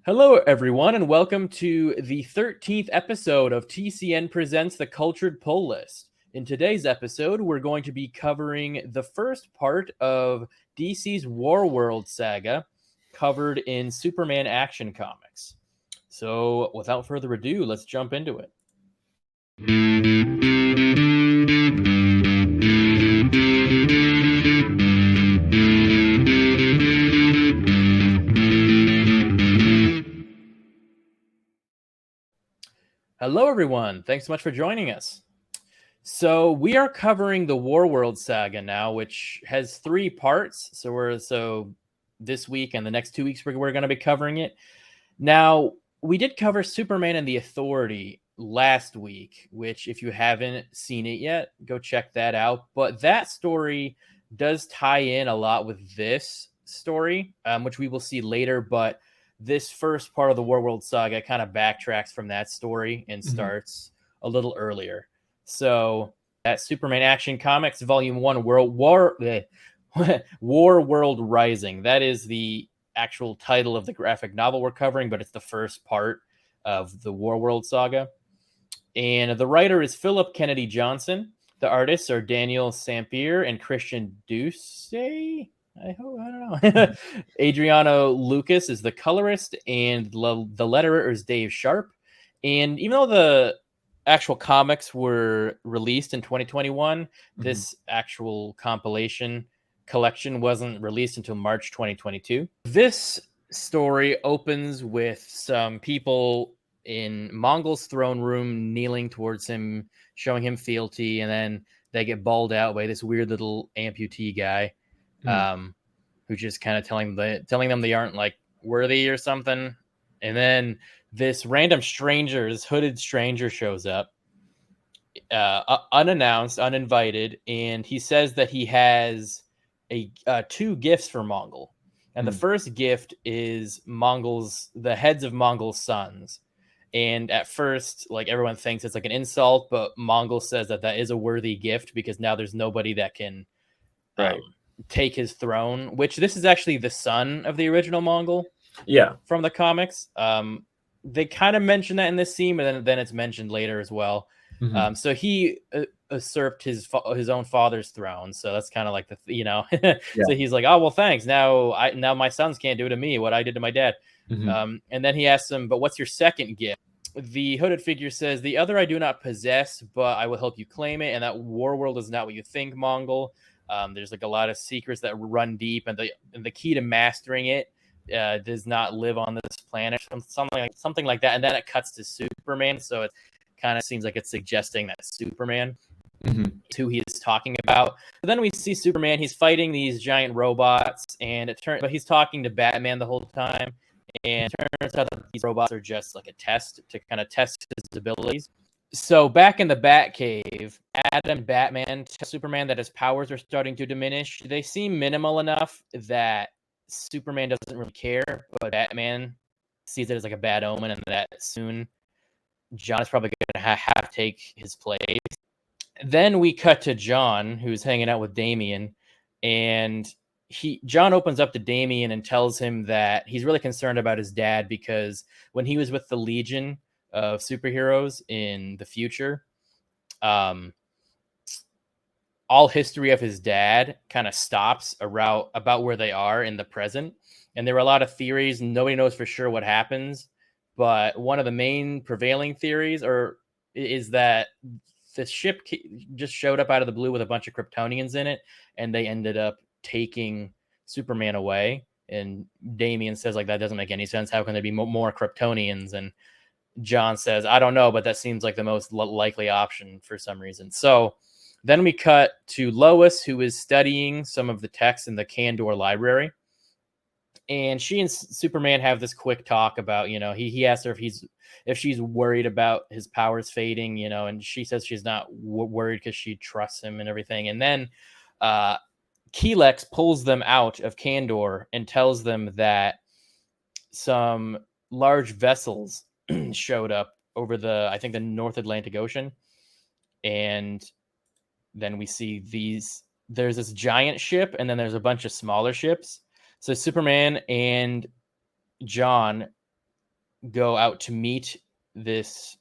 Hello, everyone, and welcome to the 13th episode of TCN Presents the Cultured Pull List. In today's episode, we're going to be covering the first part of DC's Warworld Saga, covered in Superman Action Comics. So, without further ado, let's jump into it. Hello, everyone. Thanks so much for joining us. So we are covering the Warworld Saga now, which has 3 parts. So this week and the next 2 weeks we're going to be covering it. Now, we did cover Superman and the Authority last week, which if you haven't seen it yet, go check that out. But that story does tie in a lot with this story, which we will see later. But this first part of the Warworld Saga kind of backtracks from that story and starts a little earlier. So that's Superman Action Comics, Volume 1, Warworld Rising. That is the actual title of the graphic novel we're covering, but it's the first part of the Warworld Saga. And the writer is Philip Kennedy Johnson. The artists are Daniel Sampier and Christian Duce. I don't know. Adriano Lucas is the colorist, and the letterer is Dave Sharp. And even though the actual comics were released in 2021, this actual compilation collection wasn't released until March 2022. This story opens with some people in Mongul's throne room kneeling towards him, showing him fealty, and then they get bawled out by this weird little amputee guy. Who's just kind of telling them they aren't like worthy or something. And then this random stranger, this hooded stranger shows up, unannounced, uninvited, and he says that he has 2 gifts for Mongul. And the first gift is the heads of Mongul's sons. And at first, like, everyone thinks it's like an insult, but Mongul says that is a worthy gift because now there's nobody that can take his throne, which this is actually the son of the original Mongul. Yeah. From the comics. They kind of mention that in this scene, but then it's mentioned later as well. So he usurped his own father's throne. So that's kind of like So he's like, oh, well, thanks. Now my sons can't do to me what I did to my dad. And then he asks him, but what's your second gift? The hooded figure says, the other I do not possess, but I will help you claim it. And that Warworld is not what you think, Mongul. There's like a lot of secrets that run deep, and the key to mastering it does not live on this planet, something like that. And then it cuts to Superman, so it kind of seems like it's suggesting that Superman is who he is talking about. But then we see Superman, he's fighting these giant robots, but he's talking to Batman the whole time, and it turns out that these robots are just like a test to kind of test his abilities. So back in the Batcave, Adam and Batman tell Superman that his powers are starting to diminish. They seem minimal enough that Superman doesn't really care, but Batman sees it as like a bad omen, and that soon John is probably going to have to take his place. Then we cut to John, who's hanging out with Damian, and John opens up to Damian and tells him that he's really concerned about his dad because when he was with the Legion of superheroes in the future, all history of his dad kind of stops about where they are in the present. And there were a lot of theories. Nobody knows for sure what happens, but one of the main prevailing theories is that the ship just showed up out of the blue with a bunch of Kryptonians in it, and they ended up taking Superman away. And Damian says, like, that doesn't make any sense. How can there be more Kryptonians? And John says, I don't know, but that seems like the most likely option for some reason. So then we cut to Lois, who is studying some of the texts in the Kandor library. And she and Superman have this quick talk about, he asks her if she's worried about his powers fading, and she says she's not worried because she trusts him and everything. And then Kelex pulls them out of Kandor and tells them that some large vessels showed up over the North Atlantic Ocean. And then we see there's this giant ship, and then there's a bunch of smaller ships. So Superman and John go out to meet this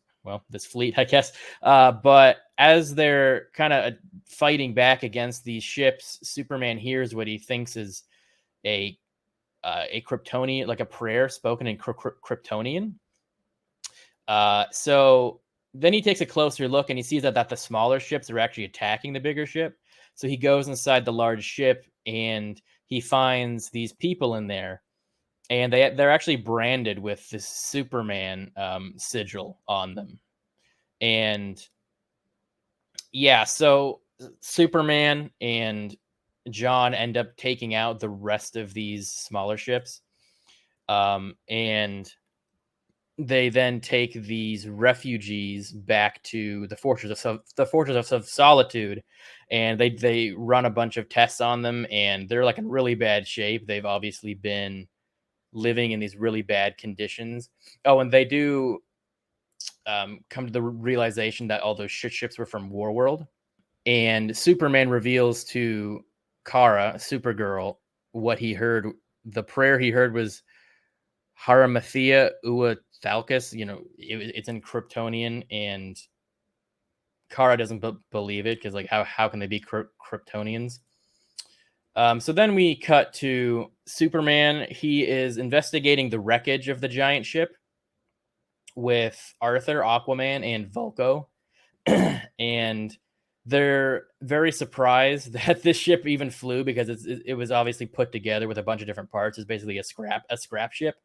fleet, I guess. But as they're kind of fighting back against these ships, Superman hears what he thinks is a Kryptonian, like a prayer spoken in Kryptonian. So then he takes a closer look and he sees that the smaller ships are actually attacking the bigger ship. So he goes inside the large ship and he finds these people in there, and they're actually branded with this Superman sigil on them. And yeah, so Superman and John end up taking out the rest of these smaller ships. And they then take these refugees back to the Fortress of Solitude, and they run a bunch of tests on them, and they're like in really bad shape. They've obviously been living in these really bad conditions. Oh, and they do come to the realization that all those ships were from Warworld. And Superman reveals to Kara, Supergirl, what he heard. The prayer he heard was Haramathea Ua Thalcus. It's in Kryptonian, and Kara doesn't believe it because, like, how can they be Kryptonians? So then we cut to Superman. He is investigating the wreckage of the giant ship with Arthur, Aquaman, and Vulko. And they're very surprised that this ship even flew because it was obviously put together with a bunch of different parts. It's basically a scrap ship.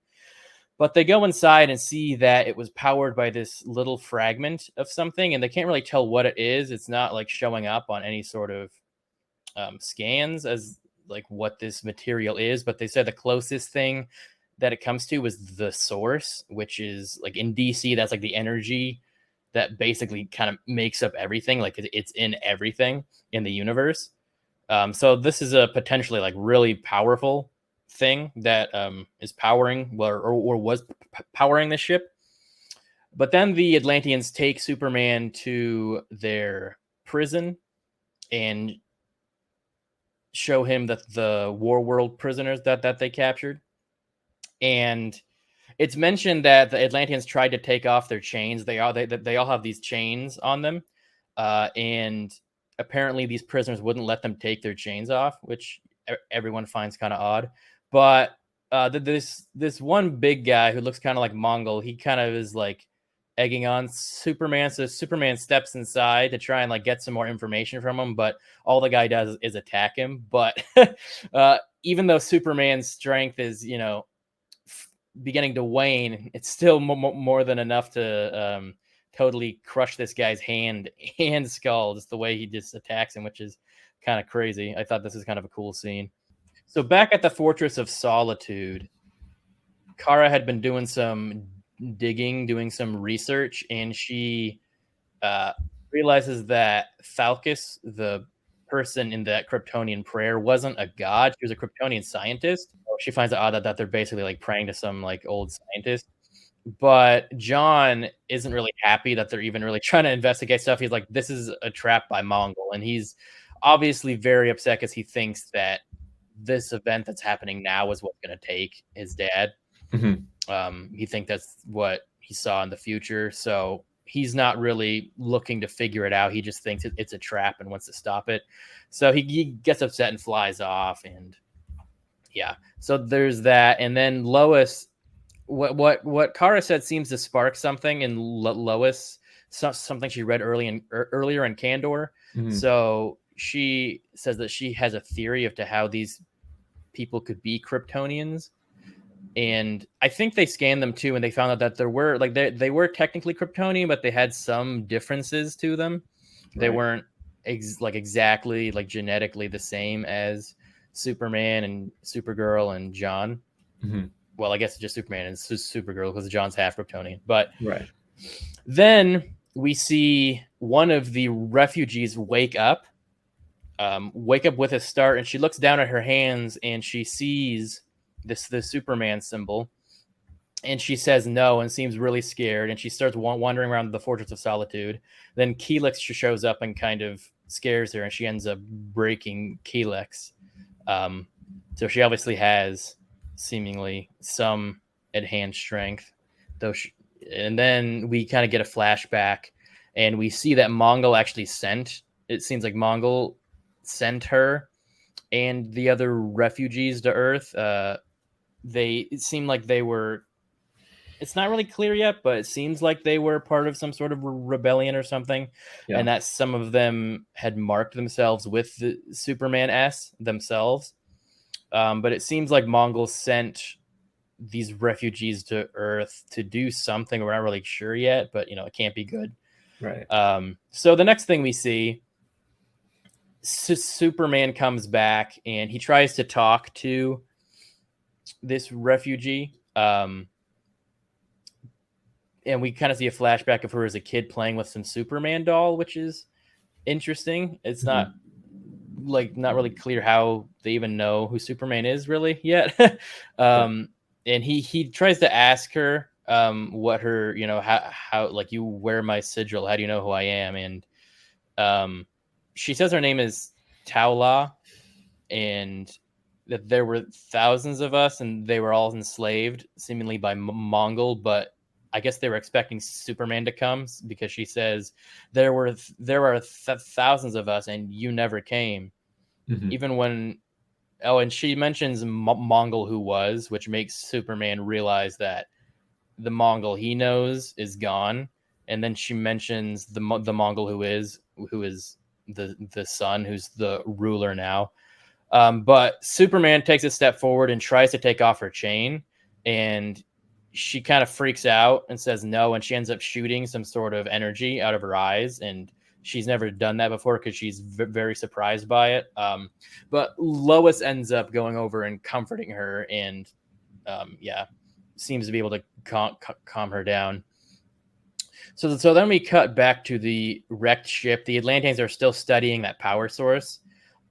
But they go inside and see that it was powered by this little fragment of something, and they can't really tell what it is. It's not like showing up on any sort of scans as like what this material is, but they said the closest thing that it comes to was the source, which is like in DC, that's like the energy that basically kind of makes up everything. Like it's in everything in the universe. So this is a potentially like really powerful thing that is powering or was powering the ship. But then the Atlanteans take Superman to their prison and show him that the Warworld prisoners that they captured. And it's mentioned that the Atlanteans tried to take off their chains. They all have these chains on them, and apparently these prisoners wouldn't let them take their chains off, which everyone finds kind of odd. But this one big guy who looks kind of like Mongul, he kind of is like egging on Superman. So Superman steps inside to try and like get some more information from him, but all the guy does is attack him. But even though Superman's strength is, beginning to wane, it's still more than enough to totally crush this guy's hand and skull, just the way he just attacks him, which is kind of crazy. I thought this is kind of a cool scene. So back at the Fortress of Solitude, Kara had been doing some digging, doing some research, and she realizes that Thalcus, the person in that Kryptonian prayer, wasn't a god. She was a Kryptonian scientist. She finds it odd that they're basically like praying to some like old scientist. But John isn't really happy that they're even really trying to investigate stuff. He's like, this is a trap by Mongul. And he's obviously very upset because he thinks that this event that's happening now is what's going to take his dad. Mm-hmm. He thinks that's what he saw in the future. So he's not really looking to figure it out. He just thinks it's a trap and wants to stop it. So he gets upset and flies off. And yeah, so there's that. And then Lois, what Kara said seems to spark something in Lois, something she read earlier in Kandor. Mm-hmm. So she says that she has a theory of how these people could be Kryptonians. And I think they scanned them too, and they found out that there were like they were technically Kryptonian, but they had some differences to them. Right. They weren't exactly like genetically the same as Superman and Supergirl and John. Mm-hmm. Well, I guess it's just Superman and Supergirl because John's half Kryptonian. But right. Then we see one of the refugees wake up with a start, and she looks down at her hands and she sees the Superman symbol, and she says no and seems really scared, and she starts wandering around the Fortress of Solitude. Then Keelix shows up and kind of scares her, and she ends up breaking Keelix. So she obviously has seemingly some enhanced strength. And then we kind of get a flashback, and we see that Mongul actually sent. It seems like Mongul sent her and the other refugees to Earth. It seemed like they were. It's not really clear yet, but it seems like they were part of some sort of rebellion or something, and that some of them had marked themselves with the Superman S themselves. But it seems like Mongol sent these refugees to Earth to do something. We're not really sure yet, but it can't be good. Right. So the next thing we see, Superman comes back and he tries to talk to this refugee. And we kind of see a flashback of her as a kid playing with some Superman doll, which is interesting. It's not really clear how they even know who Superman is really yet. And he tries to ask her what her, how like, you wear my sigil, how do you know who I am? And she says her name is Taula, and that there were thousands of us and they were all enslaved seemingly by Mongol, but I guess they were expecting Superman to come, because she says there were thousands of us and you never came. Even when and she mentions Mongol who was, which makes Superman realize that the Mongol he knows is gone. And then she mentions the Mongol who is the son, who's the ruler now. But Superman takes a step forward and tries to take off her chain, and she kind of freaks out and says no, and she ends up shooting some sort of energy out of her eyes, and she's never done that before because she's very surprised by it. But Lois ends up going over and comforting her, and seems to be able to calm her down. So then we cut back to the wrecked ship. The Atlanteans are still studying that power source.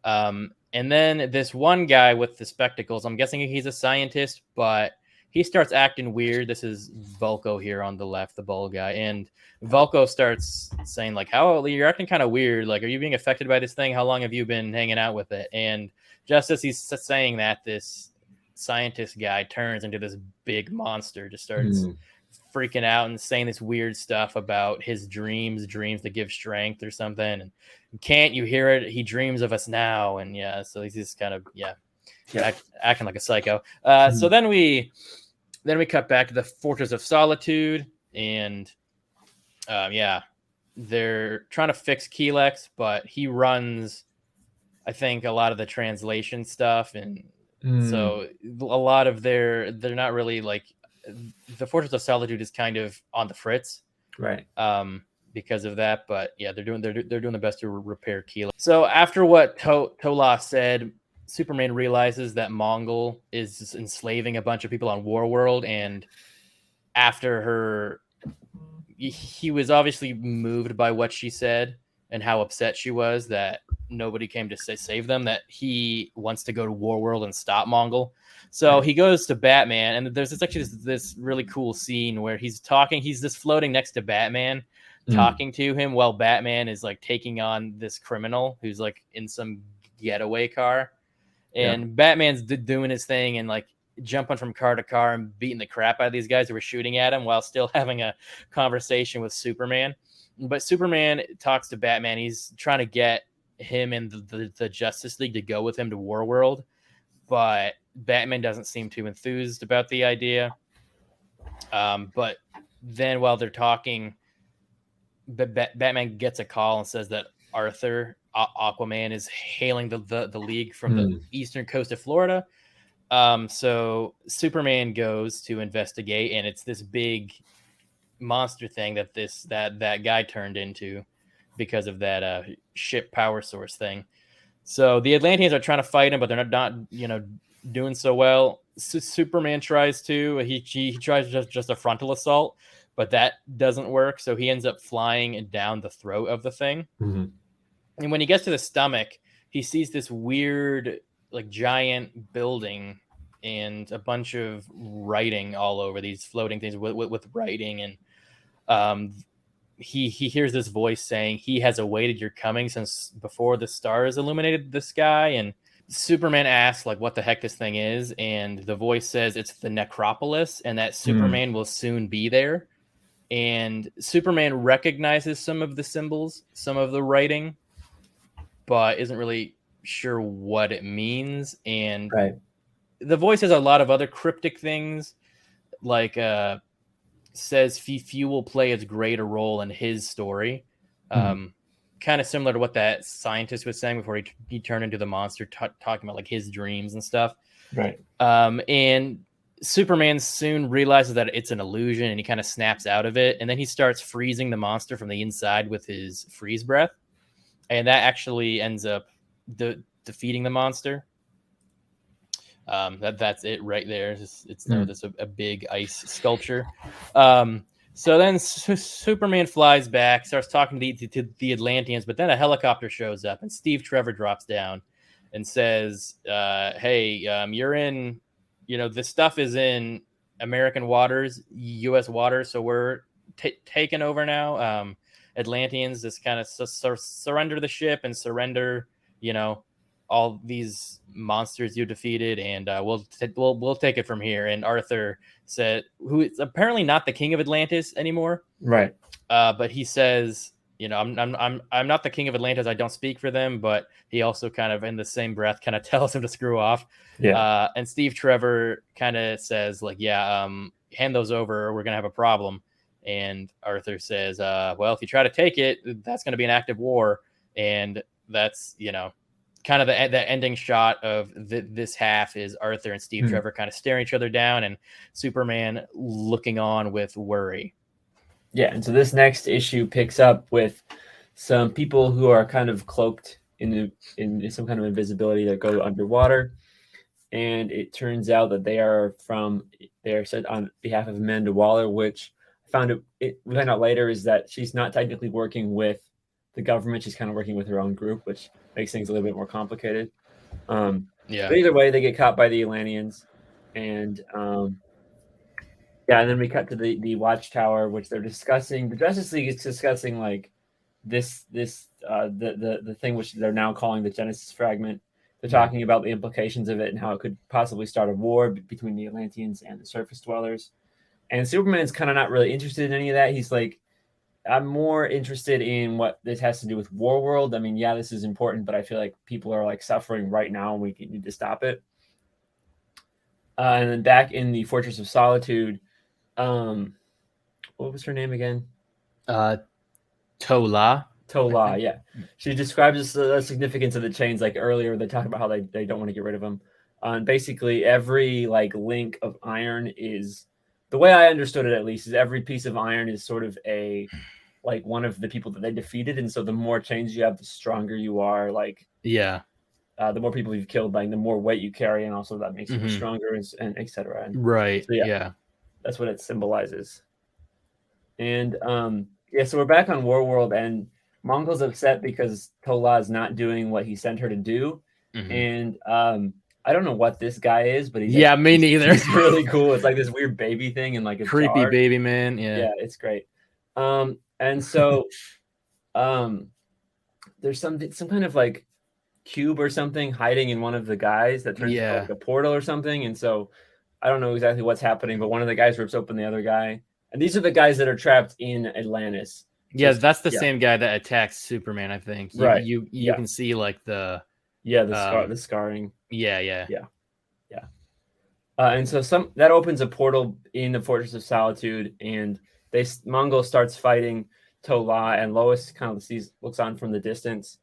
And then this one guy with the spectacles, I'm guessing he's a scientist, but he starts acting weird. This is Vulko here on the left, the bald guy. And Vulko starts saying, like, how you're acting kind of weird. Like, are you being affected by this thing? How long have you been hanging out with it? And just as he's saying that, this scientist guy turns into this big monster, just starts freaking out and saying this weird stuff about his dreams that give strength or something. And can't you hear it? He dreams of us now. And so he's just kind of acting like a psycho. So then we cut back to the Fortress of Solitude, and they're trying to fix Kelex, but he runs, I think, a lot of the translation stuff, and so a lot of they're not really like, the Fortress of Solitude is kind of on the fritz, right? Because of that. But they're doing the best to repair Kelex. So after what Tola said, Superman realizes that Mongul is enslaving a bunch of people on Warworld, and after he was obviously moved by what she said and how upset she was that nobody came to save them, that he wants to go to Warworld and stop Mongul. So he goes to Batman, and there's this really cool scene where he's just floating next to Batman, talking to him while Batman is like taking on this criminal who's like in some getaway car. And Batman's doing his thing and like jumping from car to car and beating the crap out of these guys who were shooting at him while still having a conversation with Superman. But Superman talks to Batman. He's trying to get him and the Justice League to go with him to Warworld, but Batman doesn't seem too enthused about the idea. But then while they're talking, Batman gets a call and says that Arthur, Aquaman, is hailing the League from the eastern coast of Florida. So Superman goes to investigate, and it's this big monster thing that guy turned into because of that ship power source thing. So the Atlanteans are trying to fight him, but they're not doing so well. Superman tries to. He tries just a frontal assault, but that doesn't work. So he ends up flying down the throat of the thing. And when he gets to the stomach, he sees this weird, like, giant building and a bunch of writing all over, these floating things with writing. And he hears this voice saying he has awaited your coming since before the stars illuminated the sky. And Superman asks like what the heck this thing is, and the voice says it's the necropolis and that Superman will soon be there. And Superman recognizes some of the symbols, some of the writing, but isn't really sure what it means. And the voice has a lot of other cryptic things, like says few will play as great a role in his story. Kind of similar to what that scientist was saying before he turned into the monster, talking about like his dreams and stuff. Right. And Superman soon realizes that it's an illusion, and he kind of snaps out of it. And then he starts freezing the monster from the inside with his freeze breath. And that actually ends up defeating the monster. That's it right there. It's a big ice sculpture. So then Superman flies back, starts talking to the Atlanteans, but then a helicopter shows up, and Steve Trevor drops down and says, hey, you're in, this stuff is in American waters, U.S. waters, so we're taking over now. Atlanteans just kind of surrender the ship and surrender, all these monsters you defeated, and we'll take it from here. And Arthur said, who is apparently not the king of Atlantis anymore, right? But he says, I'm not the king of Atlantis. I don't speak for them. But he also kind of, in the same breath, kind of tells him to screw off. Yeah. And Steve Trevor kind of says, like, hand those over, or we're gonna have a problem. And Arthur says, well, if you try to take it, that's going to be an active war. And that's, kind of the ending shot of this half is Arthur and Steve Trevor kind of staring each other down, and Superman looking on with worry. Yeah, and so this next issue picks up with some people who are kind of cloaked in some kind of invisibility that go underwater, and it turns out that they are said on behalf of Amanda Waller, which we find out later is that she's not technically working with the government. She's kind of working with her own group, which makes things a little bit more complicated. But either way, they get caught by the Atlanteans, and and then we cut to the Watchtower, which they're discussing. The Justice League is discussing like the thing which they're now calling the Genesis Fragment. They're talking about the implications of it and how it could possibly start a war between the Atlanteans and the surface dwellers. And Superman's kind of not really interested in any of that. He's like, I'm more interested in what this has to do with Warworld. I mean, yeah, this is important, but I feel like people are like suffering right now, and we need to stop it. And then back in the Fortress of Solitude, what was her name again? Tola. Tola, yeah. She describes the significance of the chains. Like earlier, they talk about how they don't want to get rid of them. And basically, every like link of iron is, the way I understood it at least, is every piece of iron is sort of like one of the people that they defeated. And so the more chains you have, the stronger you are. Like, the more people you've killed, like the more weight you carry, and also that makes you stronger, and etc. Right. So, that's what it symbolizes. And so we're back on Warworld, and Mongul's upset because Tola is not doing what he sent her to do. And I don't know what this guy is, but me neither. He's really cool. It's like this weird baby thing and like a creepy jar. Baby man. Yeah, it's great. And so there's some kind of like cube or something hiding in one of the guys that turns into like a portal or something. And so I don't know exactly what's happening, but one of the guys rips open the other guy. And these are the guys that are trapped in Atlantis. Yeah, that's the same guy that attacks Superman, I think. You can see like the scarring. Yeah. And so that opens a portal in the Fortress of Solitude, and Mongul starts fighting Tola, and Lois kind of looks on from the distance.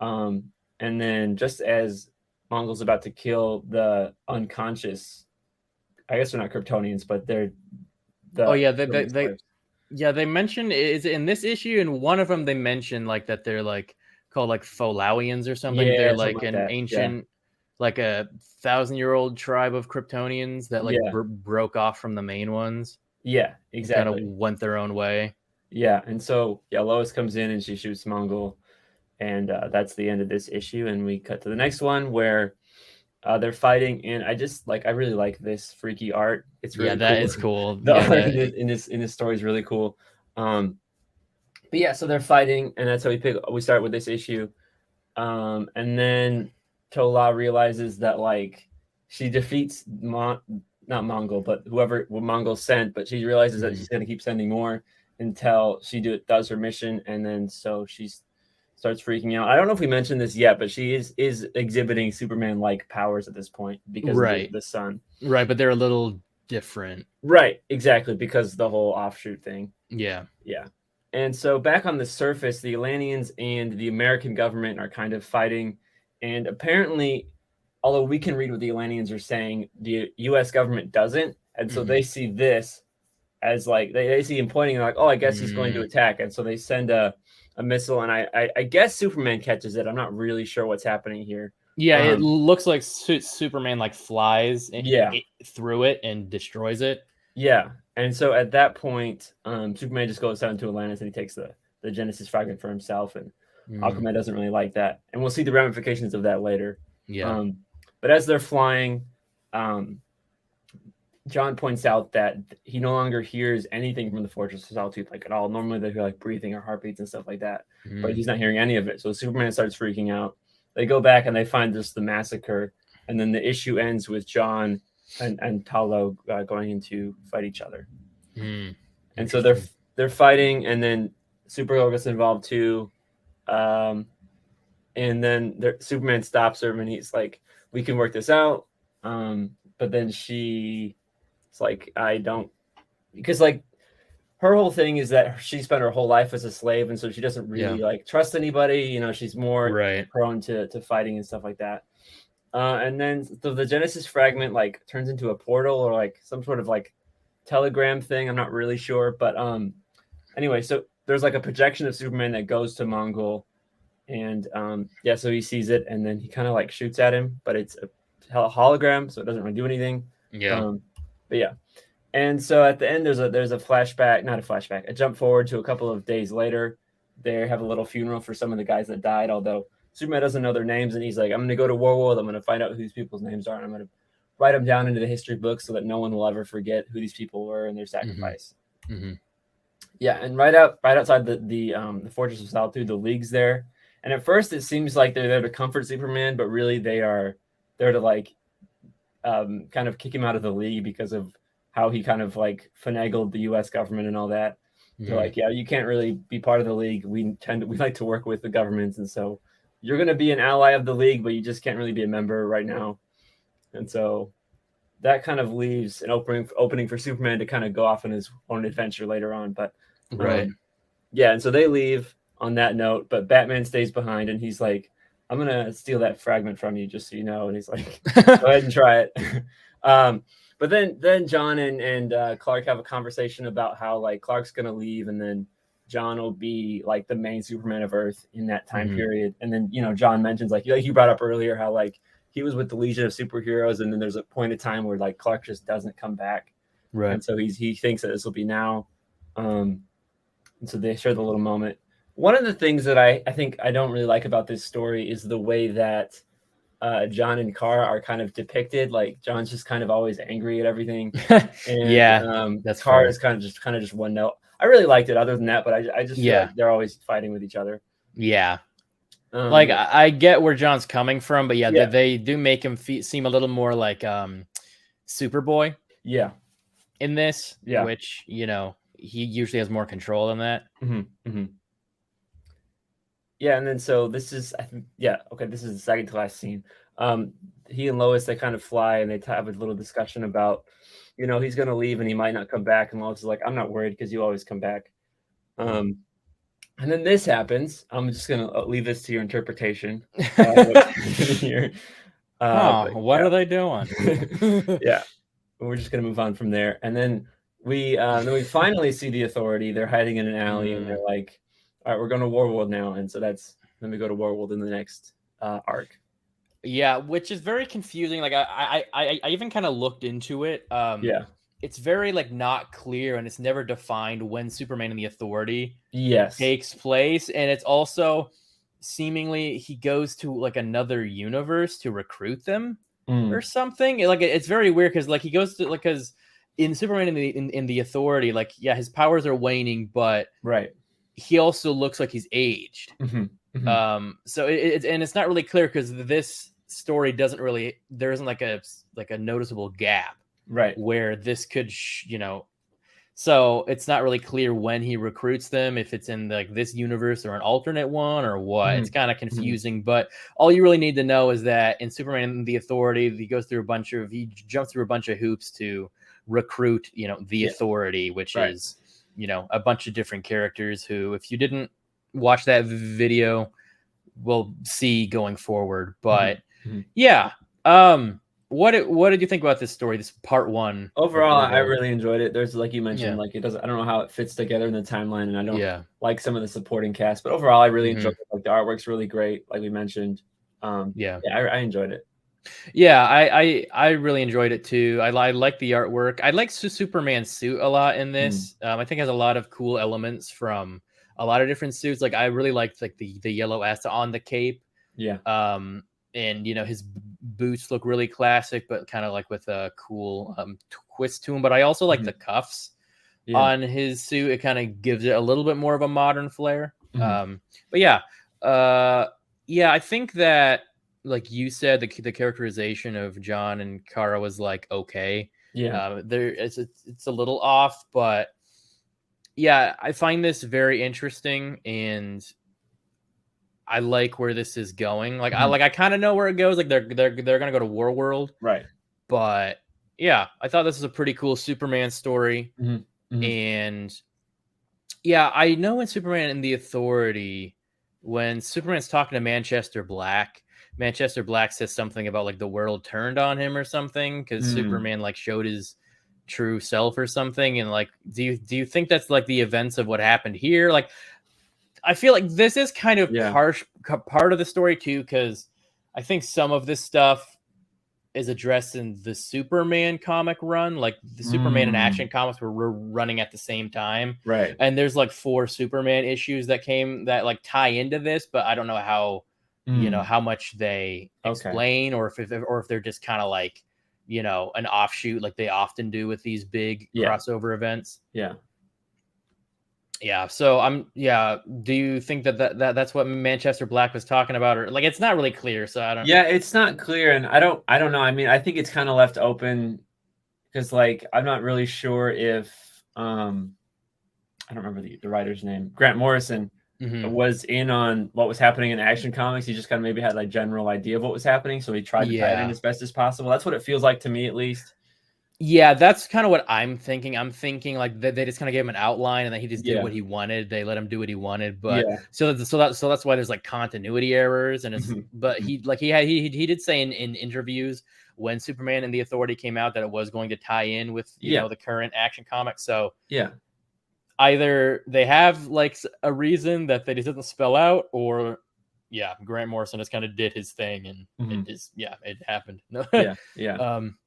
And then just as Mongul's about to kill the unconscious, I guess they're not Kryptonians, but they're they mentioned, is it in this issue, in one of them they mentioned like that they're like called like Folawians or something. They're like an ancient, like a 1,000-year-old tribe of Kryptonians that like broke off from the main ones. Yeah, exactly. Kind of went their own way. Yeah, and so Lois comes in and she shoots Mongul, and that's the end of this issue. And we cut to the next one where they're fighting, and I really like this freaky art. It's really that is cool. The art in this story is really cool. But yeah, so they're fighting, and that's how we start with this issue. And then Tola realizes that like she defeats not Mongul, but whoever Mongul sent, but she realizes that she's going to keep sending more until she does her mission, and then so she starts freaking out. I don't know if we mentioned this yet, but she is exhibiting Superman-like powers at this point because of the sun. Right, but they're a little different. Right, exactly, because the whole offshoot thing. Yeah. And so back on the surface, the Atlanteans and the American government are kind of fighting, and apparently, although we can read what the Atlanteans are saying, the U.S. government doesn't, and so they see this as like they see him pointing, like, oh, I guess he's going to attack, and so they send a missile, and I guess Superman catches it. I'm not really sure what's happening here. Yeah, it looks like Superman like flies through it and destroys it. Yeah, and so at that point, Superman just goes down to Atlantis and he takes the Genesis fragment for himself, and Aquaman doesn't really like that, and we'll see the ramifications of that later. Yeah. But as they're flying, John points out that he no longer hears anything from the Fortress of Solitude, like at all. Normally they hear like breathing or heartbeats and stuff like that, but he's not hearing any of it. So Superman starts freaking out. They go back and they find just the massacre, and then the issue ends with John and Talo going in to fight each other. And so they're fighting, and then Supergirl gets involved too. And then Superman stops her, and he's like, "We can work this out." But then she's like, "I don't," because like her whole thing is that she spent her whole life as a slave, and so she doesn't really like trust anybody. You know, she's more prone to fighting and stuff like that. And then the Genesis fragment like turns into a portal or like some sort of like telegram thing. I'm not really sure, but anyway, so there's like a projection of Superman that goes to Mongul, and so he sees it, and then he kind of like shoots at him, but it's a hologram, so it doesn't really do anything. But yeah. And so at the end, there's a flashback, not a flashback, a jump forward to a couple of days later. They have a little funeral for some of the guys that died, although Superman doesn't know their names, and he's like, I'm going to go to Warworld, I'm going to find out who these people's names are, and I'm going to write them down into the history books so that no one will ever forget who these people were and their sacrifice. Yeah, and right outside the Fortress of Solitude, the League's there. And at first, it seems like they're there to comfort Superman, but really they are there to like kind of kick him out of the League because of how he kind of like finagled the U.S. government and all that. They're like, yeah, you can't really be part of the League. We like to work with the governments, and so you're going to be an ally of the League, but you just can't really be a member right now. And so that kind of leaves an opening for Superman to kind of go off on his own adventure later on. But and so they leave on that note, but Batman stays behind, and he's like, I'm going to steal that fragment from you, just so you know. And he's like, go ahead and try it. But then John and Clark have a conversation about how like Clark's going to leave, and then John will be like the main Superman of Earth in that time period. And then, you know, John mentions like you brought up earlier how like he was with the Legion of Superheroes, and then there's a point of time where like Clark just doesn't come back. Right. And so he thinks that this will be now. And so they share the little moment. One of the things that I think I don't really like about this story is the way that John and Kara are kind of depicted. Like John's just kind of always angry at everything. And that's Kara is kind of just one note. I really liked it other than that, but I just feel like they're always fighting with each other. Yeah. Like I get where John's coming from, but they do make him seem a little more like Superboy. Yeah. In this, which, you know, he usually has more control than that. Yeah, and then so this is, this is the second to last scene. He and Lois, they kind of fly, and they have a little discussion about, you know, he's going to leave and he might not come back. And Lois is like, I'm not worried because you always come back. And then this happens. I'm just going to leave this to your interpretation. Here. What are they doing? Yeah, we're just going to move on from there. And then we finally see the Authority. They're hiding in an alley, and they're like, all right, we're going to Warworld now. And so then we go to Warworld in the next arc. Yeah, which is very confusing. Like I even kind of looked into it. It's very like not clear, and it's never defined when Superman and the Authority takes place. And it's also seemingly he goes to like another universe to recruit them or something. Like it's very weird because like he goes to like because in Superman in the Authority, like his powers are waning, but he also looks like he's aged. So it's not really clear because this story there isn't like a noticeable gap, right, where this could, so it's not really clear when he recruits them, if it's in like this universe or an alternate one or what. It's kind of confusing, but all you really need to know is that in Superman and the Authority, he jumps through a bunch of hoops to recruit, the Authority, which is, a bunch of different characters who, if you didn't watch that video, we'll see going forward. But what did you think about this story, this part 1? Overall, I really enjoyed it. There's, like you mentioned, like, it doesn't, I don't know how it fits together in the timeline, and I don't like some of the supporting cast, but overall I really enjoyed it. Like, the artwork's really great, like we mentioned. I enjoyed it. Yeah, I really enjoyed it too. I like the artwork. I like Superman's suit a lot in this. I think it has a lot of cool elements from a lot of different suits. Like, I really liked like the yellow S on the cape. And his boots look really classic, but kind of like with a cool twist to him. But I also like the cuffs on his suit. It kind of gives it a little bit more of a modern flair. But I think that, like you said, the characterization of John and Kara was like okay. It's a little off, but I find this very interesting, and I like where this is going. Like, I kind of know where it goes. Like, they're gonna go to Warworld, right? But I thought this was a pretty cool Superman story. And I know in Superman and the Authority, when Superman's talking to Manchester Black says something about like the world turned on him or something, because Superman like showed his true self or something. And like, do you think that's like the events of what happened here? Like, I feel like this is kind of part of the story too, because I think some of this stuff is addressed in the Superman comic run. Like, the Superman and Action comics were running at the same time, right? And there's like 4 Superman issues that like tie into this, but I don't know how how much they explain, or if they're just kind of like an offshoot, like they often do with these big crossover events. So do you think that's what Manchester Black was talking about, or like, it's not really clear, so I don't it's not clear, and I don't know. I mean, I think it's kind of left open, because like, I'm not really sure if I don't remember the writer's name, Grant Morrison, was in on what was happening in Action Comics. He just kind of maybe had like general idea of what was happening, so he tried to tie it in as best as possible. That's what it feels like to me, at least. That's kind of what I'm thinking. I'm thinking like they just kind of gave him an outline, and then he just did what he wanted. They let him do what he wanted, but so that's why there's like continuity errors, and it's but he did say in interviews when Superman and the Authority came out that it was going to tie in with the current Action comics. So either they have like a reason that they just didn't spell out, or Grant Morrison just kind of did his thing, and it just it happened.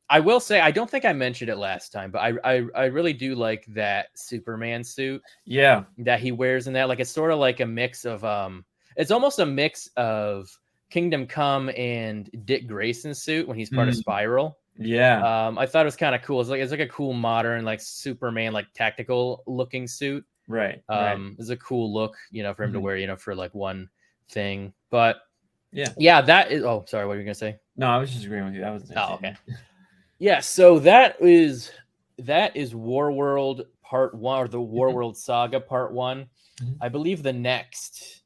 I will say, I don't think I mentioned it last time, but I really do like that Superman suit that he wears in that. Like, it's sort of like a mix of it's almost a mix of Kingdom Come and Dick Grayson's suit when he's part of Spiral. I thought it was kind of cool. It's like a cool modern like Superman like tactical looking suit. It's a cool look, for him to wear, for like one thing. But that is. Oh, sorry, what were you gonna say? No, I was just agreeing with you. That was okay. So that is Warworld Part 1, or the Warworld Saga Part 1. I believe the next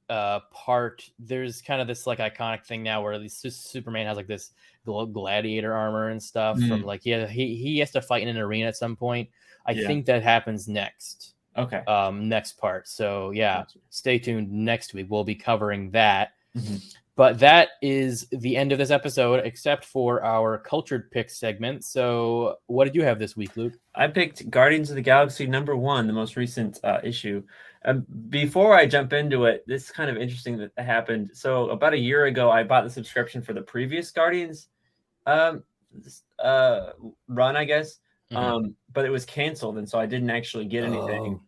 part, there's kind of this like iconic thing now where Superman has like this gladiator armor and stuff from like he has to fight in an arena at some point. I think that happens next. Next part. So stay tuned. Next week we'll be covering that. But that is the end of this episode, except for our Cultured Picks segment. So what did you have this week, Luke? I picked Guardians of the Galaxy #1, the most recent issue. Before I jump into it, this is kind of interesting that happened. So about a year ago, I bought the subscription for the previous Guardians run, I guess. But it was canceled, and so I didn't actually get anything.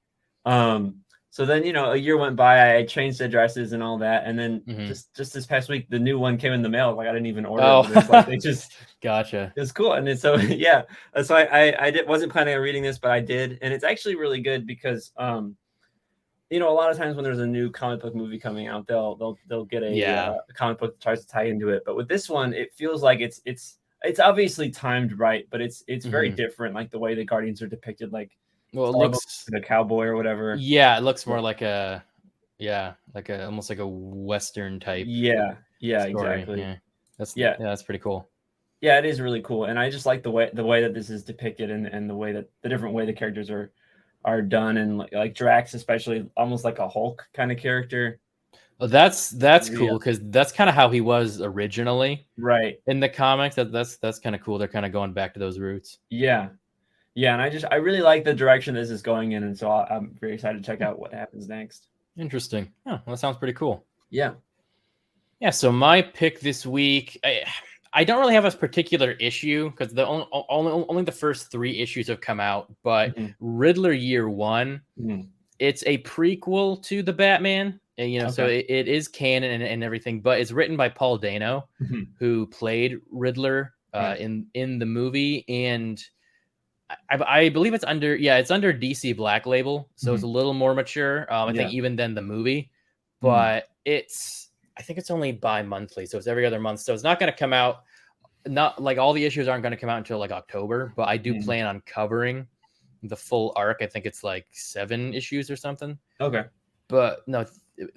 So then, a year went by, I changed addresses and all that. And then just this past week, the new one came in the mail. Like, I didn't even order it. It's like, they just gotcha. It's cool. And then, so, so I wasn't planning on reading this, but I did. And it's actually really good because a lot of times when there's a new comic book movie coming out, they'll get a comic book that tries to tie into it. But with this one, it feels like it's obviously timed right, but it's very different, like the way the Guardians are depicted, like it looks like a cowboy or whatever. Yeah, it looks more like almost like a Western type. Yeah, story. exactly. That's pretty cool. Yeah, it is really cool, and I just like the way that this is depicted, and the way that the different way the characters are done, and like Drax especially, almost like a Hulk kind of character. Oh, that's cool, because that's kind of how he was originally, right, in the comics. That's kind of cool. They're kind of going back to those roots. Yeah, and I really like the direction this is going in, and so I'm very excited to check out what happens next. Interesting. Oh, well, that sounds pretty cool. Yeah. So my pick this week, I don't really have a particular issue, because the only the first 3 issues have come out. But Riddler Year One, it's a prequel to the Batman, and so it is canon and everything. But it's written by Paul Dano, who played Riddler in the movie, and I believe it's under DC Black Label, so it's a little more mature. I think even than the movie, but I think it's only bi-monthly, so it's every other month. So it's not going to come out. Not like all the issues aren't going to come out until like October, but I do plan on covering the full arc. I think it's like 7 issues or something. Okay. But no, I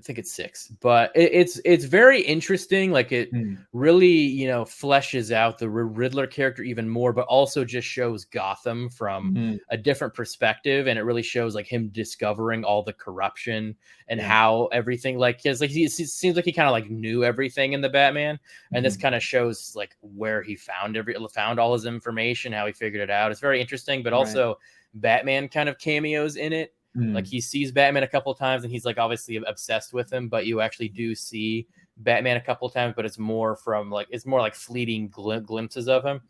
think it's 6. But it's very interesting. Like it really, fleshes out the Riddler character even more, but also just shows Gotham from a different perspective. And it really shows like him discovering all the corruption and how everything, like, because like he seems like he kind of like knew everything in the Batman. And this kind of shows like where he found all his information, how he figured it out. It's very interesting, but also Batman kind of cameos in it. Like he sees Batman a couple of times, and he's like obviously obsessed with him, but you actually do see Batman a couple of times, but it's more like fleeting glimpses of him.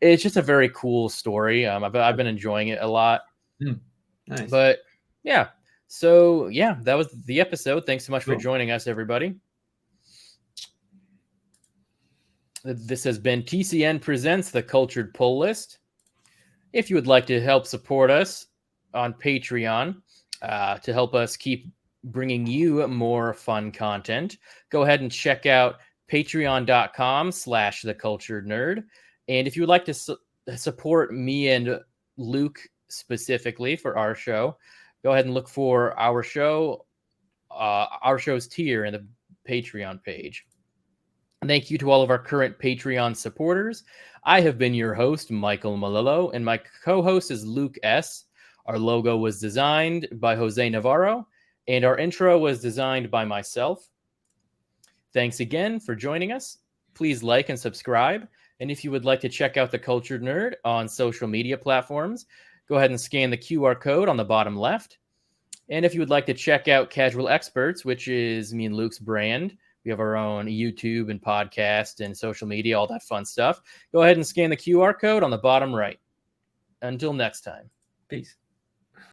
It's just a very cool story. I've been enjoying it a lot. Nice. But yeah, so yeah, that was the episode. Thanks so much for joining us, everybody. This has been TCN Presents The Cultured Pull List. If you would like to help support us on Patreon to help us keep bringing you more fun content, go ahead and check out patreon.com/theculturednerd. And if you would like to support me and Luke specifically for our show, go ahead and look for our show's tier in the Patreon page. Thank you to all of our current Patreon supporters. I have been your host, Michael Malillo, and my co-host is Luke S. Our logo was designed by Jose Navarro, and our intro was designed by myself. Thanks again for joining us. Please like and subscribe. And if you would like to check out The Cultured Nerd on social media platforms, go ahead and scan the QR code on the bottom left. And if you would like to check out Casual Experts, which is me and Luke's brand, we have our own YouTube and podcast and social media, all that fun stuff. Go ahead and scan the QR code on the bottom right. Until next time. Peace.